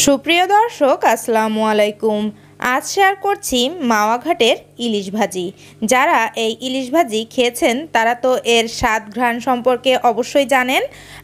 সুপ্রিয় দর্শক, আসসালামু আলাইকুম। আজ শেয়ার করছি মাওয়া ঘাটের ইলিশ ভাজি। যারা এই ইলিশ ভাজি খেয়েছেন তারা তো এর স্বাদ ঘ্রাণ সম্পর্কে অবশ্যই জানেন,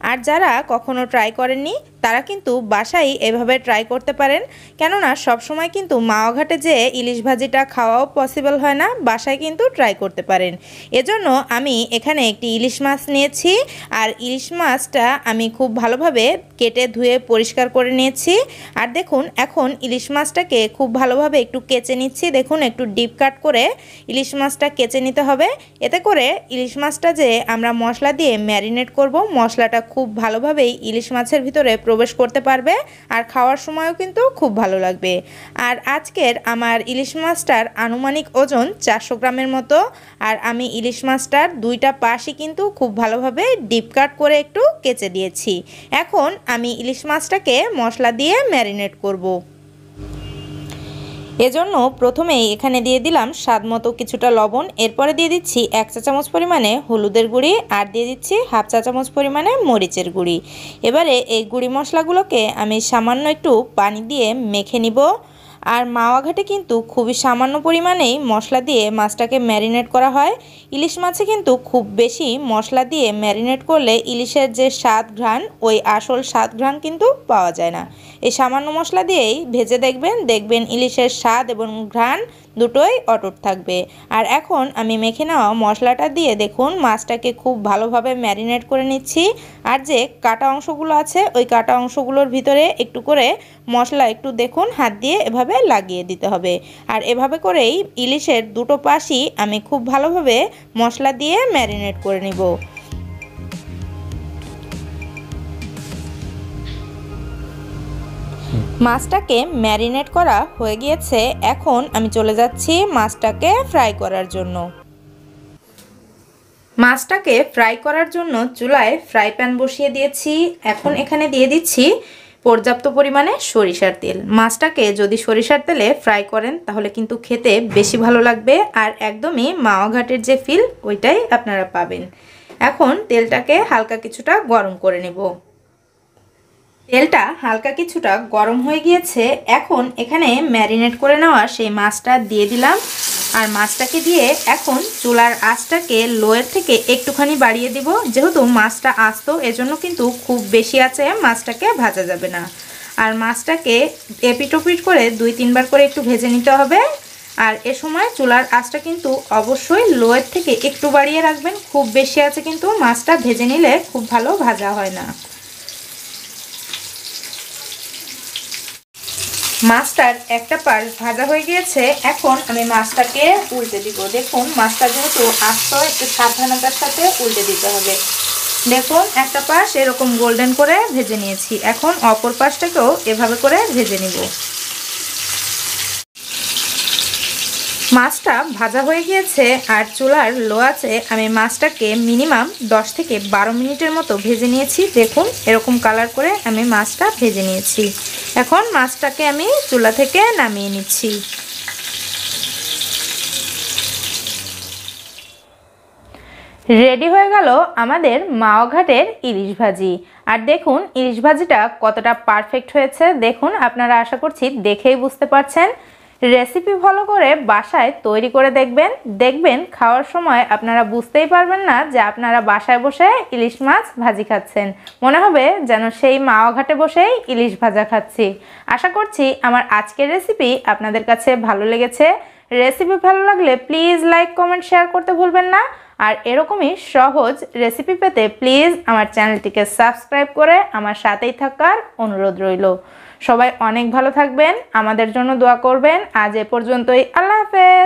আর যারা কখনো ট্রাই করেননি তারা কিন্তু বাসায় এভাবে ট্রাই করতে পারেন। কেননা সবসময় কিন্তু মাওয়া ঘাটে যে ইলিশ ভাজিটা খাওয়াও পসিবল হয় না, বাসায় কিন্তু ট্রাই করতে পারেন। এজন্য আমি এখানে একটি ইলিশ মাছ নিয়েছি, আর ইলিশ মাছটা আমি খুব ভালোভাবে কেটে ধুয়ে পরিষ্কার করে নিয়েছি। আর দেখুন, এখন ইলিশ মাছটাকে খুব ভালোভাবে একটু কেচে নিচ্ছি। দেখুন, একটু ডিপ কাট করে ইলিশ মাছটা কেচে নিতে হবে। এতে করে ইলিশ মাছটা যে আমরা মশলা দিয়ে ম্যারিনেট করব, মশলাটা খুব ভালোভাবেই ইলিশ মাছের ভিতরে প্রবেশ করতে পারবে, আর খাওয়ার সময়ও কিন্তু খুব ভালো লাগবে। আর আজকের আমার ইলিশ মাছটার আনুমানিক ওজন 400 গ্রামের মতো। আর আমি ইলিশ মাছটার দুইটা পাশই কিন্তু খুব ভালোভাবে ডিপ কাট করে একটু কেচে দিয়েছি। এখন আমি ইলিশ মাছটাকে মশলা দিয়ে ম্যারিনেট করব। এজন্য প্রথমেই এখানে দিয়ে দিলাম স্বাদ মতো কিছুটা লবণ, এরপরে দিয়ে দিচ্ছি 1 চা চামচ পরিমাণে হলুদের গুঁড়ি, আর দিয়ে দিচ্ছি 1/2 চা চামচ পরিমাণে মরিচের গুঁড়ি। এবারে এই গুঁড়ি মশলাগুলোকে আমি সামান্য একটু পানি দিয়ে মেখে নিব। আর মাওয়া ঘাটে কিন্তু খুবই সামান্য পরিমাণেই মশলা দিয়ে মাছটাকে ম্যারিনেট করা হয়। ইলিশ মাছে কিন্তু খুব বেশি মশলা দিয়ে ম্যারিনেট করলে ইলিশের যে স্বাদ ঘ্রাণ, ওই আসল স্বাদ ঘ্রাণ কিন্তু পাওয়া যায় না। এই সামান্য মশলা দিয়েই ভেজে দেখবেন ইলিশের স্বাদ এবং ঘ্রাণ দুটোই অটুট থাকবে। আর এখন আমি মেখে নেওয়া মশলাটা দিয়ে দেখুন মাছটাকে খুব ভালোভাবে ম্যারিনেট করে নিচ্ছি। আর যে কাটা অংশগুলো আছে, ওই কাটা অংশগুলোর ভিতরে একটু করে মশলা একটু দেখুন হাত দিয়ে এভাবে লাগিয়ে দিতে হবে। আর এভাবে করেই ইলিশের দুটো পাশই আমি খুব ভালোভাবে মশলা দিয়ে ম্যারিনেট করে নিব। মাছটাকে ম্যারিনেট করা হয়ে গিয়েছে। এখন আমি চলে যাচ্ছি মাছটাকে ফ্রাই করার জন্য। মাছটাকে ফ্রাই করার জন্য চুলায় ফ্রাই প্যান বসিয়ে দিয়েছি। এখন এখানে দিয়ে দিচ্ছি পর্যাপ্ত পরিমাণে সরিষার তেল। মাছটাকে যদি সরিষার তেলে ফ্রাই করেন তাহলে কিন্তু খেতে বেশি ভালো লাগবে, আর একদমই মাওয়া ঘাটের যে ফিল ওইটাই আপনারা পাবেন। এখন তেলটাকে হালকা কিছুটা গরম করে নেব। তেলটা হালকা কিছুটা গরম হয়ে গিয়েছে। এখন এখানে ম্যারিনেট করে নেওয়া সেই মাছটা দিয়ে দিলাম। আর মাছটাকে দিয়ে এখন চুলার আঁচটাকে লোয়ের থেকে একটুখানি বাড়িয়ে দিব, যেহেতু মাছটা আস্ত, এজন্য কিন্তু খুব বেশি আছে মাছটাকে ভাজা যাবে না। আর মাছটাকে এপিটোপিট করে 2-3 বার করে একটু ভেজে নিতে হবে। আর এ সময় চুলার আঁচটা কিন্তু অবশ্যই লোয়ের থেকে একটু বাড়িয়ে রাখবেন। খুব বেশি আছে কিন্তু মাছটা ভেজে নিলে খুব ভালো ভাজা হয় না। মাছটার একটা পাশ ভাজা হয়ে গিয়েছে। এখন আমি মাছটাকে উল্টে দিব। দেখুন, মাছটা যেহেতু আস্ত, একটু সাবধানতার সাথে উল্টে দিতে হবে। দেখুন, একটা পাশ এরকম গোল্ডেন করে ভেজে নিয়েছি। এখন অপর পাশটাকেও এভাবে করে ভেজে নিব। মাছটা ভাজা হয়ে গিয়েছে, আর চুলার লো আঁচে আমি মাছটাকে মিনিমাম 10 থেকে 12 মিনিটের মতো ভেজে নিয়েছি। দেখুন, এরকম কালার করে আমি মাছটা ভেজে নিয়েছি। এখন মাছটাকে আমি চুলা থেকে নামিয়ে নিচ্ছি। রেডি হয়ে গেল আমাদের মাওয়া ঘাটের ইলিশ ভাজি। আর দেখুন ইলিশ ভাজিটা কতটা পারফেক্ট হয়েছে। দেখুন, আপনারা আশা করছি দেখেই বুঝতে পারছেন। রেসিপি ফলো করে বাসায় তৈরি করে দেখবেন খাওয়ার সময় আপনারা বুঝতেই পারবেন না যে আপনারা বাসায় বসে ইলিশ মাছ ভাজি খাচ্ছেন। মনে হবে যেন সেই মাওয়া ঘাটে বসেই ইলিশ ভাজা খাচ্ছি। আশা করছি আমার আজকের রেসিপি আপনাদের কাছে ভালো লেগেছে। রেসিপি ভালো লাগলে প্লিজ লাইক, কমেন্ট, শেয়ার করতে ভুলবেন না। আর এরকমই সহজ রেসিপি পেতে প্লিজ আমার চ্যানেলটিকে সাবস্ক্রাইব করে আমার সাথেই থাকার অনুরোধ রইল। সবাই অনেক ভালো থাকবেন, আমাদের জন্য দোয়া করবেন। আজ এ পর্যন্তই। আল্লাহ হাফেজ।